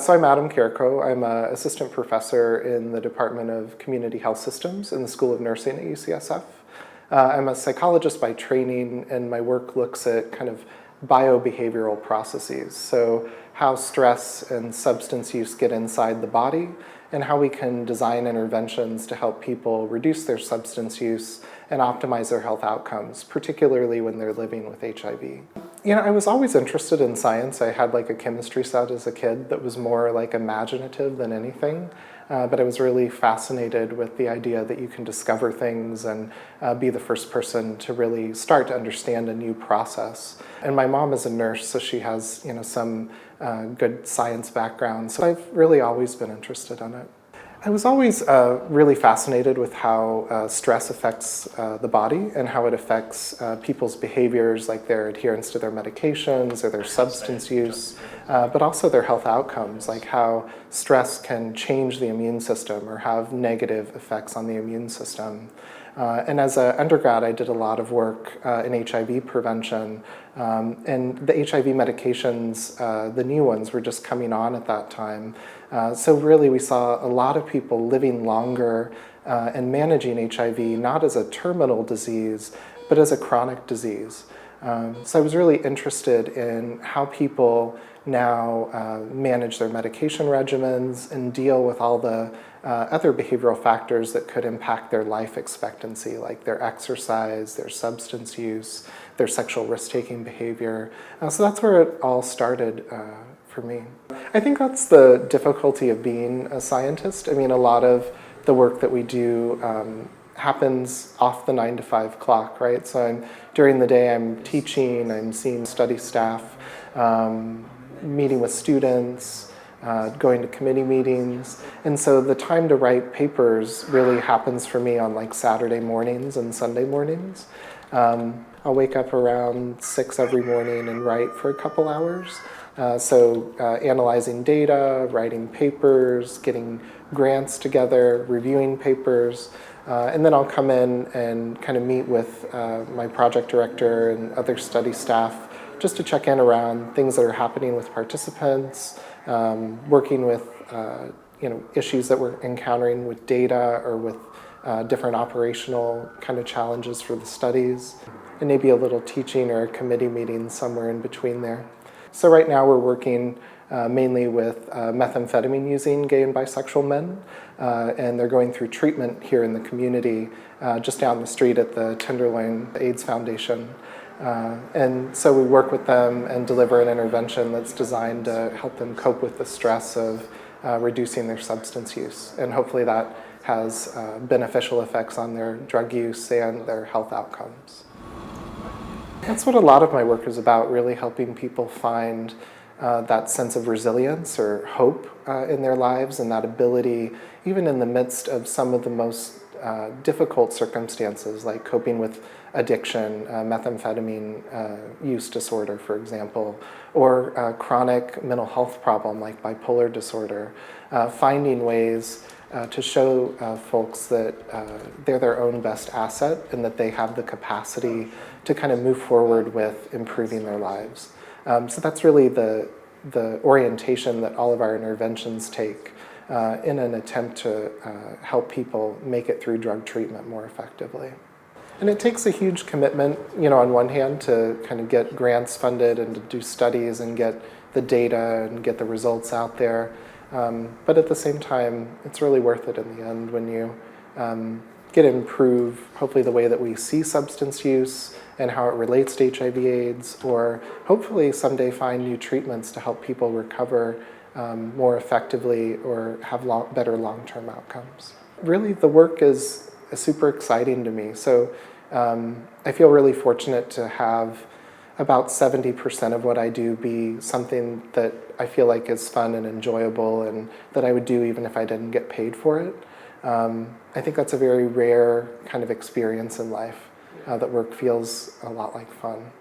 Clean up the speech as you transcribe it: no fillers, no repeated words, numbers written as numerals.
So I'm Adam Carrico. I'm an assistant professor in the Department of Community Health Systems in the School of Nursing at UCSF. I'm a psychologist by training, and my work looks at kind of biobehavioral processes. So how stress and substance use get inside the body, and how we can design interventions to help people reduce their substance use and optimize their health outcomes, particularly when they're living with HIV. You know, I was always interested in science. I had like a chemistry set as a kid that was more like imaginative than anything. But I was really fascinated with the idea that you can discover things and be the first person to really start to understand a new process. And my mom is a nurse, so she has, you know, some good science background. So I've really always been interested in it. I was always really fascinated with how stress affects the body and how it affects people's behaviors, like their adherence to their medications or their substance use, but also their health outcomes, like how stress can change the immune system or have negative effects on the immune system. And as an undergrad, I did a lot of work in HIV prevention, and the HIV medications, the new ones, were just coming on at that time. So really we saw a lot of people living longer and managing HIV not as a terminal disease, but as a chronic disease. So I was really interested in how people now manage their medication regimens and deal with all the other behavioral factors that could impact their life expectancy, like their exercise, their substance use, their sexual risk-taking behavior. So that's where it all started for me. I think that's the difficulty of being a scientist. I mean, a lot of the work that we do happens off the 9-to-5 clock, right? So during the day I'm teaching, I'm seeing study staff, meeting with students, going to committee meetings. And so the time to write papers really happens for me on like Saturday mornings and Sunday mornings. I'll wake up around 6 every morning and write for a couple hours. So analyzing data, writing papers, getting grants together, reviewing papers, and then I'll come in and kind of meet with my project director and other study staff just to check in around things that are happening with participants, working with issues that we're encountering with data or with different operational kind of challenges for the studies, and maybe a little teaching or a committee meeting somewhere in between there. So right now we're working mainly with methamphetamine using gay and bisexual men, and they're going through treatment here in the community just down the street at the Tenderloin AIDS Foundation. And so we work with them and deliver an intervention that's designed to help them cope with the stress of reducing their substance use. And hopefully that has beneficial effects on their drug use and their health outcomes. That's what a lot of my work is about, really helping people find that sense of resilience or hope in their lives, and that ability, even in the midst of some of the most difficult circumstances, like coping with addiction, methamphetamine use disorder, for example, or a chronic mental health problem like bipolar disorder, finding ways to show folks that they're their own best asset and that they have the capacity to kind of move forward with improving their lives. So that's really the orientation that all of our interventions take in an attempt to help people make it through drug treatment more effectively. And it takes a huge commitment, you know, on one hand to kind of get grants funded and to do studies and get the data and get the results out there. But at the same time, it's really worth it in the end when you get to improve, hopefully, the way that we see substance use and how it relates to HIV/AIDS, or hopefully someday find new treatments to help people recover more effectively or have better long-term outcomes. Really, the work is super exciting to me. So I feel really fortunate to have about 70% of what I do be something that I feel like is fun and enjoyable and that I would do even if I didn't get paid for it. I think that's a very rare kind of experience in life, that work feels a lot like fun.